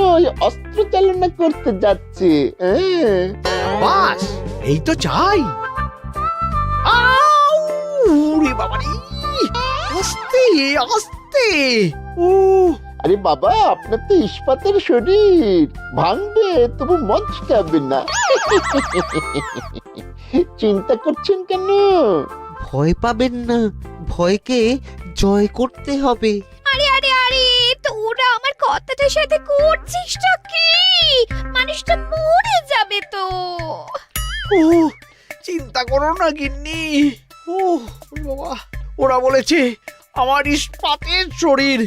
ওই অস্ত্র চালনা করতে যাচ্ছে। বাস এই তো চাই। আউ! ওরে বাবা রে! আস্তে আস্তে। ও আরে বাবা, আপনার তো ইস্পাতের শরীর, ভাঙবে তবু মচকাবে না। চিন্তা করছেন কেন? ভয় পাবেন না, ভয়কে জয় করতে হবে। আরে আরে আরে, তোরা আমার কথাটার সাথে করছিসটা কি? মানুষটা মরে যাবে তো। ও চিন্তা করো না গিন্নি। ও বাবা, ওরা বলেছে আমার ইস্পাতের শরীর,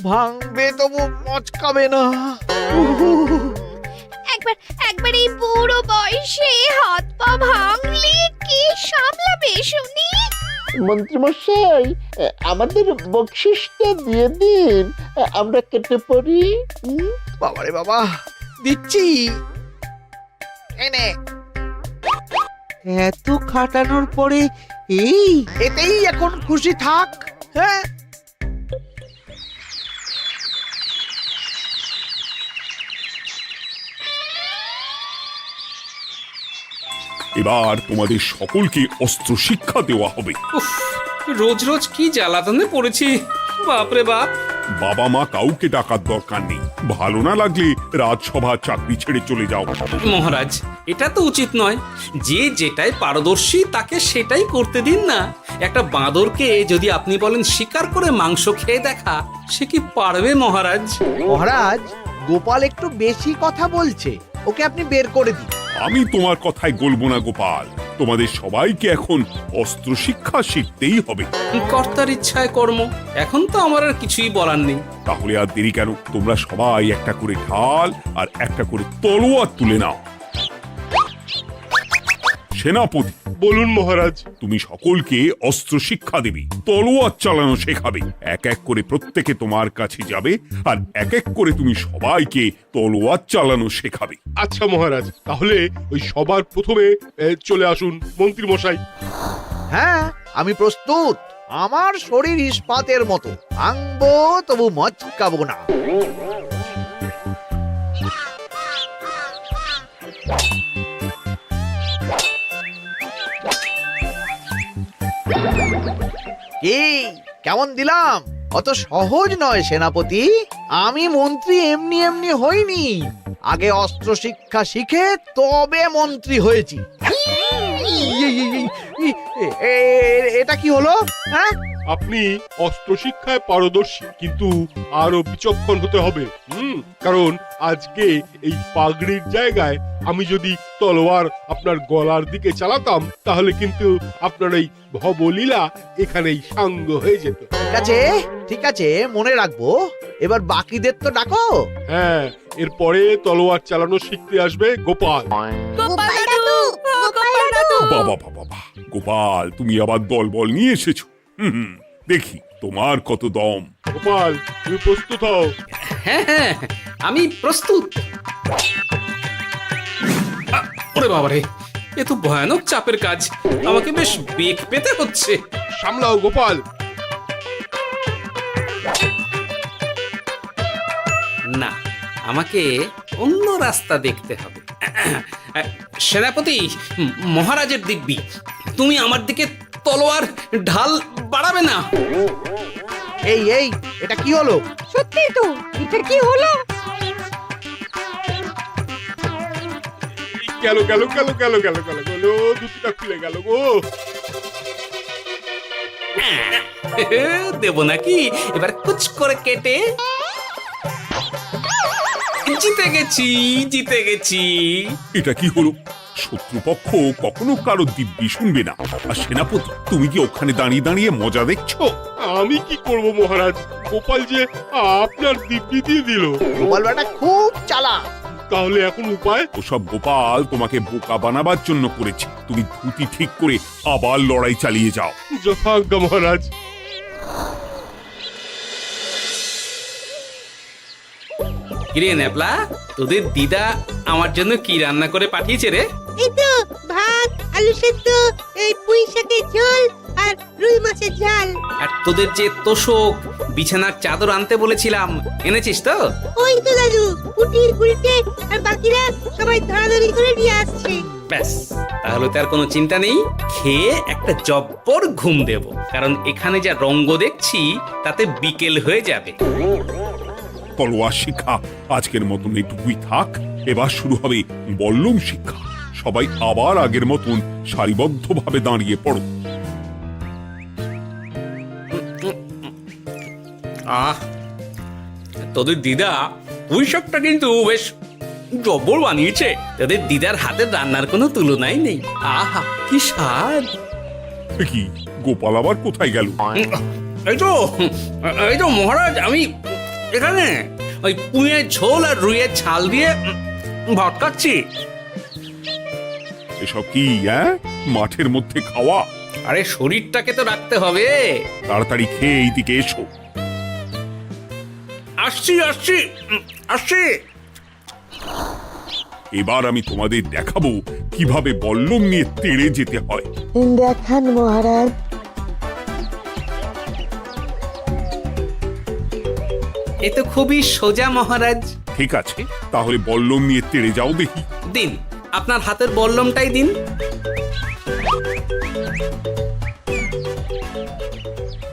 ভাঙবে তবু মচকাবে না। একবার একবার এই বুড়ো বয়সে হাত পা ভাঙলে কি সামলাবে শুনি? মন্ত্রীমশাই, আমাদের বকশিসটা দিয়ে দিন, আমরা কেটে পড়ি। বাবারে বাবা, দিচ্ছি। এনে এত খাটানোর পরে এই এতেই এখন খুশি থাক। হ্যাঁ এবার তোমাদের সকলকে অস্ত্র শিক্ষা দেওয়া হবে। উফ, রোজ রোজ কি জ্বালাতনে পড়েছি, বাপরে বাপ। বাবা মা কাউকে ডাকার দরকার নেই। ভালো না লাগলে রাজসভা চাকরি ছেড়ে চলে যাও। মহারাজ, এটা তো উচিত নয়। যে যেটাই পারদর্শী তাকে সেটাই করতে দিন না। একটা বাঁদরকে যদি আপনি বলেন শিকার করে মাংস খেয়ে দেখা, সে কি পারবে মহারাজ? মহারাজ, গোপাল একটু বেশি কথা বলছে, ওকে আপনি বের করে দিন। আমি তোমার কথায় গলবো না গোপাল, তোমাদের সবাইকে এখন অস্ত্র শিক্ষা শিখতেই হবে। কর্তার ইচ্ছায় কর্ম, এখন তো আমার আর কিছুই বলার নেই। তাহলে আর দেরি কেন, তোমরা সবাই একটা করে ঢাল আর একটা করে তলোয়ার তুলে নাও। সেনাপতি, বলুন মহারাজ। তুমি সকলকে অস্ত্র শিক্ষা দেবে, তলোয়ার চালানো শেখাবে। এক এক করে প্রত্যেকে তোমার কাছে যাবে আর এক এক করে তুমি সবাইকে তলোয়ার চালানো শেখাবে। আচ্ছা মহারাজ, তাহলে ওই সবার প্রথমে চলে আসুন মন্ত্রী মশাই। হ্যাঁ আমি প্রস্তুত। আমার শরীর ইস্পাতের মতো, ভাঙবো তবু মচকাবো না। কি কেমন দিলাম? অত সহজ নয় সেনাপতি। আমি মন্ত্রী এমনি এমনি হইনি, আগে অস্ত্র শিক্ষা শিখে তবে মন্ত্রী হয়েছি। এটা কি হলো? হ্যাঁ, আপনি অস্ত্র শিক্ষায় পারদর্শী, কিন্তু আরো বিচক্ষণ হতে হবে। কারণ আজকে এই পাগড়ির জায়গায় আমি যদি তলোয়ার আপনার গলার দিকে চালাতাম, তাহলে কিন্তু আপনার এই ভবলীলা এখানেই সাঙ্গ হয়ে যেত। ঠিক আছে ঠিক আছে, মনে রাখবো। এবার বাকিদের তো ডাকো। হ্যাঁ, এরপরে তলোয়ার চালানো শিখতে আসবে গোপাল। গোপাল দাদু, গোপাল দাদু। বাবা বাবা বাবা, গোপাল তুমি আবার দলবল নিয়ে এসেছো। দেখি তোমার কত দম। গোপাল, তুমি প্রস্তুত হও। হ্যাঁ হ্যাঁ, আমি প্রস্তুত। ওরে বাবারে, এ তো ভয়ানক চাপের কাজ, আমাকে বেশ বেগ পেতে হচ্ছে। সামলাও গোপাল। না, আমাকে অন্য রাস্তা দেখতে হবে। সেনাপতি, মহারাজের দিব্যি, তুমি আমার দিকে তলোয়ার ঢাল বাড়াবে না। এই এই, এটা কি হলো? সত্যি তো, এটা কি হলো? গেল গেল গেল গেল গেল গেল গেল, দুটিটা খুলে গেল গো। দেব নাকি এবার কুচ করে কেটে? জিতে গেছি, জিতে গেছি। এটা কি হলো? শত্রুপক্ষ কখনো কারো দিব্যি শুনবে না। আর সেনাপতি, তুমি কি ওখানে দাঁড়িয়ে দাঁড়িয়ে মজা দেখছো? আমি কি করব মহারাজ, গোপাল যে আপনার দিব্যি দিয়ে দিল। গোপাল বেটা খুব চালাক। তাহলে এখন উপায়? ওসব গোপাল তোমাকে বোকা বানাবার জন্য করেছে। তুমি ধুতি ঠিক করে আবার লড়াই চালিয়ে যাও। যথাজ্ঞা মহারাজ। কিরে ন্যাপলা, তোদের দিদা আমার জন্য কি রান্না করে পাঠিয়েছে রে? এই তো ভাত, আলু সেদ্ধ, এই পুঁই শাকের ঝোল আর রুই মাছের ঝাল। আর তোদের যে তোষক বিছানার চাদর আনতে বলেছিলাম, এনেছিস তো? ওই তো দাদু, কুটির গুলটে আর বাকিরা সবাই ধরাধরি করে নিয়ে আসছে। ব্যাস, তাহলে তো আর কোনো চিন্তা নেই। খেয়ে একটা জব্বর ঘুম দেব, কারণ এখানে যা রঙ্গ দেখছি তাতে বিকেল হয়ে যাবে। তলোয়ার শিক্ষা আজকের মতন এটুকুই থাক। এবার শুরু হবে বল্লম শিক্ষা। সবাই আবার আগের মতন সারিবদ্ধভাবে দাঁড়িয়ে পড়ো। আহ, তোদের দিদা পুঁই শাকটা কিন্তু বেশ জব্বর বানিয়েছে। তোদের দিদার হাতের রান্নার কোনো তুলনাই নেই। আহা, কি স্বাদ! এ কি, গোপাল আবার কোথায় গেল? এই তো মহারাজ, আমি এখানে ওই পুঁইয়ের ঝোল আর রুইয়ের ছাল দিয়ে ভাত খাচ্ছি। এসব কি মাঠের মধ্যে খাওয়া? আরে শরীরটাকে তো রাখতে হবে। তাড়াতাড়ি খেয়ে এইদিকে এসো। আসছি আসছি আসছি। এবার আমি তোমাদের দেখাবো কিভাবে বল্লম নিয়ে তেড়ে যেতে হয়। দেখান মহারাজ। এ তো খুবই সোজা মহারাজ। ঠিক আছে, তাহলে বল্লম নিয়ে তেড়ে যাও দেখি। দিন, আপনার হাতের বল্লমটাই দিন।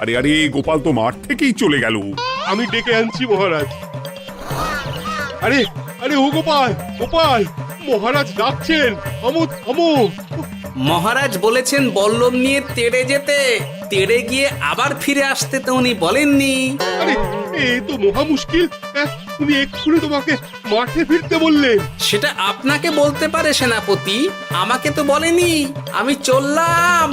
আরে আরে, গোপাল তো মাঠ থেকেই চলে গেল। আমি ডেকে আনছি মহারাজ। আরে আরে, ও গোপাল, গোপাল, মহারাজ ডাকছেন, থামো থামো। মহারাজ বলেছেন বল্লম নিয়ে তেড়ে যেতে, তেড়ে গিয়ে আবার ফিরে আসতে তো উনি বলেননি। আরে এ তো মহা মুশকিল। উনি এক্ষুনি তোমাকে মাঠে ফিরতে বললেন। সেটা আপনাকে বলতে পারে সেনাপতি, আমাকে তো বলেনি। আমি চললাম।